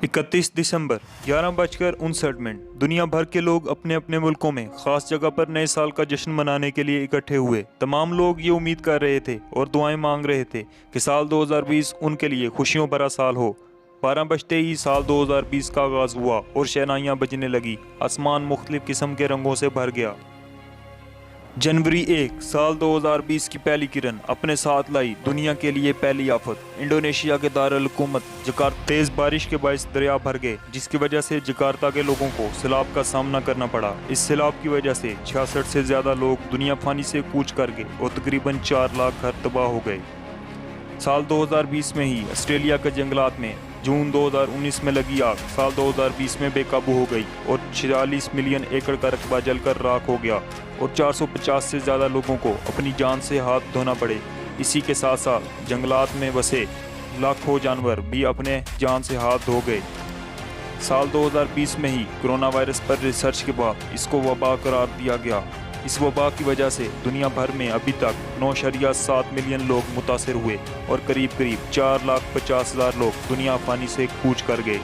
31 दिसंबर 11:59 दुनिया भर के लोग अपने अपने मुल्कों में खास जगह पर नए साल का जश्न मनाने के लिए इकट्ठे हुए। तमाम लोग ये उम्मीद कर रहे थे और दुआएं मांग रहे थे कि साल 2020 उनके लिए खुशियों भरा साल हो। 12 बजते ही साल 2020 का आगाज हुआ और शहनाइयाँ बजने लगी। आसमान मुख्तलिफ किस्म के रंगों से भर गया। जनवरी 1 साल 2020 की पहली किरण अपने साथ लाई दुनिया के लिए पहली आफत। इंडोनेशिया के दारुल हुकूमत जकार्ता तेज बारिश के बायस दरिया भर गए, जिसकी वजह से जकार्ता के लोगों को सैलाब का सामना करना पड़ा। इस सैलाब की वजह से 66 से ज्यादा लोग दुनिया फानी से कूच कर गए और तकरीबन 4 लाख घर तबाह हो गए। साल 2020 में ही ऑस्ट्रेलिया के जंगलात में जून 2019 में लगी आग साल 2020 में बेकाबू हो गई और 46 मिलियन एकड़ का रकबा जलकर राख हो गया और 450 से ज़्यादा लोगों को अपनी जान से हाथ धोना पड़े। इसी के साथ साथ जंगलात में बसे लाखों जानवर भी अपने जान से हाथ धो गए। साल 2020 में ही कोरोना वायरस पर रिसर्च के बाद इसको वबा करार दिया गया। इस वबा की वजह से दुनिया भर में अभी तक 9.7 मिलियन लोग मुतासर हुए और करीब 4,50,000 लोग दुनिया फानी से कूच कर गए।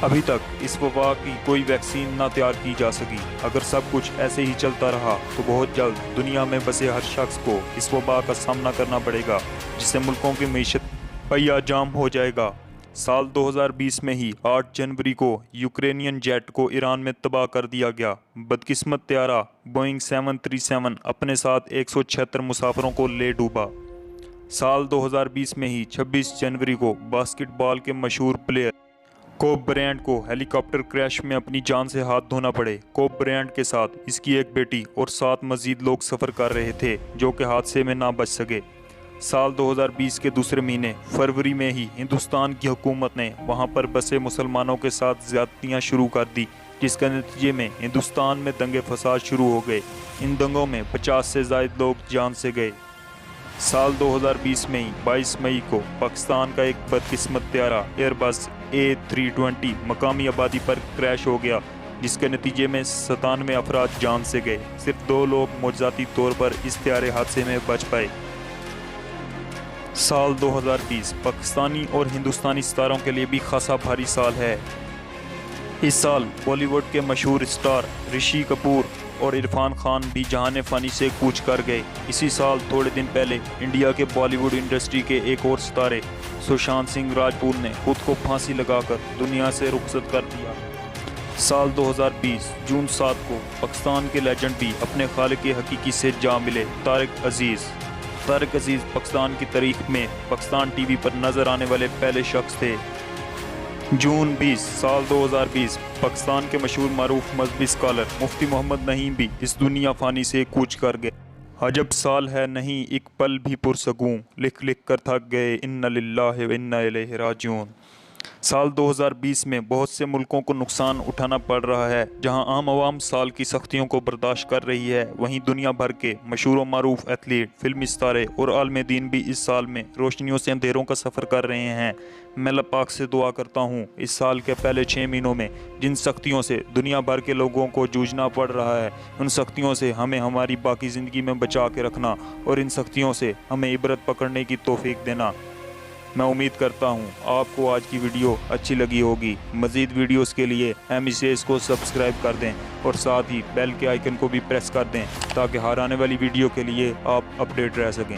अभी तक इस वबा की कोई वैक्सीन ना तैयार की जा सकी। अगर सब कुछ ऐसे ही चलता रहा तो बहुत जल्द दुनिया में बसे हर शख्स को इस वबा का सामना करना पड़ेगा, जिससे मुल्कों की मईशत पहिया जाम हो जाएगा। साल 2020 में ही 8 जनवरी को यूक्रेनियन जेट को ईरान में तबाह कर दिया गया। बदकिस्मत त्यारा बोइंग 737 अपने साथ 176 मुसाफिरों को ले डूबा। साल 2020 में ही 26 जनवरी को बास्केटबॉल के मशहूर प्लेयर कोब ब्रायंट को हेलीकॉप्टर क्रैश में अपनी जान से हाथ धोना पड़े। कोब ब्रायंट के साथ इसकी एक बेटी और 7 मजीद लोग सफ़र कर रहे थे जो कि हादसे में ना बच सके। साल 2020 के दूसरे महीने फरवरी में ही हिंदुस्तान की हुकूमत ने वहां पर बसे मुसलमानों के साथ ज्यादतियां शुरू कर दी, जिसके नतीजे में हिंदुस्तान में दंगे फसाद शुरू हो गए। इन दंगों में 50 से ज़ायद लोग जान से गए। साल 2020 में ही 22 मई को पाकिस्तान का एक बदकिस्मत त्यारा एयरबस A320 मकामी आबादी पर क्रैश हो गया, जिसके नतीजे में 97 अफराद जान से गए। सिर्फ 2 लोग मौजूदाती तौर पर इस त्यारे हादसे में बच पाए। साल 2020 पाकिस्तानी और हिंदुस्तानी सितारों के लिए भी खासा भारी साल है। इस साल बॉलीवुड के मशहूर स्टार ऋषि कपूर और इरफान खान भी जहान फ़ानी से कूच कर गए। इसी साल थोड़े दिन पहले इंडिया के बॉलीवुड इंडस्ट्री के एक और सितारे सुशांत सिंह राजपूत ने खुद को फांसी लगाकर दुनिया से रुखसत कर दिया। साल 2020 जून 7 को पाकिस्तान के लेजेंड भी अपने खालिक हकीकी से जा मिले। तारिक अजीज़ पाकिस्तान की तारीख में पाकिस्तान टीवी पर नजर आने वाले पहले शख्स थे। जून 20 साल 2020 पाकिस्तान के मशहूर मारूफ मजहबी स्कॉलर मुफ्ती मोहम्मद नईम भी इस दुनिया फानी से कूच कर गए। अजब साल है नहीं एक पल भी पुरसकूं, लिख लिख कर थक गए इन्ना लिल्लाहि व इन्ना इलैहि राजिऊन। साल 2020 में बहुत से मुल्कों को नुकसान उठाना पड़ रहा है। जहां आम आवाम साल की सख्तियों को बर्दाश्त कर रही है, वहीं दुनिया भर के मशहूर व मारूफ एथलीट, फिल्मी सितारे और आलम दीन भी इस साल में रोशनियों से अंधेरों का सफ़र कर रहे हैं। मैं अल्लाह पाक से दुआ करता हूँ इस साल के पहले 6 महीनों में जिन सख्तियों से दुनिया भर के लोगों को जूझना पड़ रहा है, उन सख्तियों से हमें हमारी बाकी ज़िंदगी में बचा के रखना और इन सख्तियों से हमें इबरत पकड़ने की तौफीक देना। मैं उम्मीद करता हूँ आपको आज की वीडियो अच्छी लगी होगी। मज़ीद वीडियोस के लिए MECS को सब्सक्राइब कर दें और साथ ही बेल के आइकन को भी प्रेस कर दें ताकि हर आने वाली वीडियो के लिए आप अपडेट रह सकें।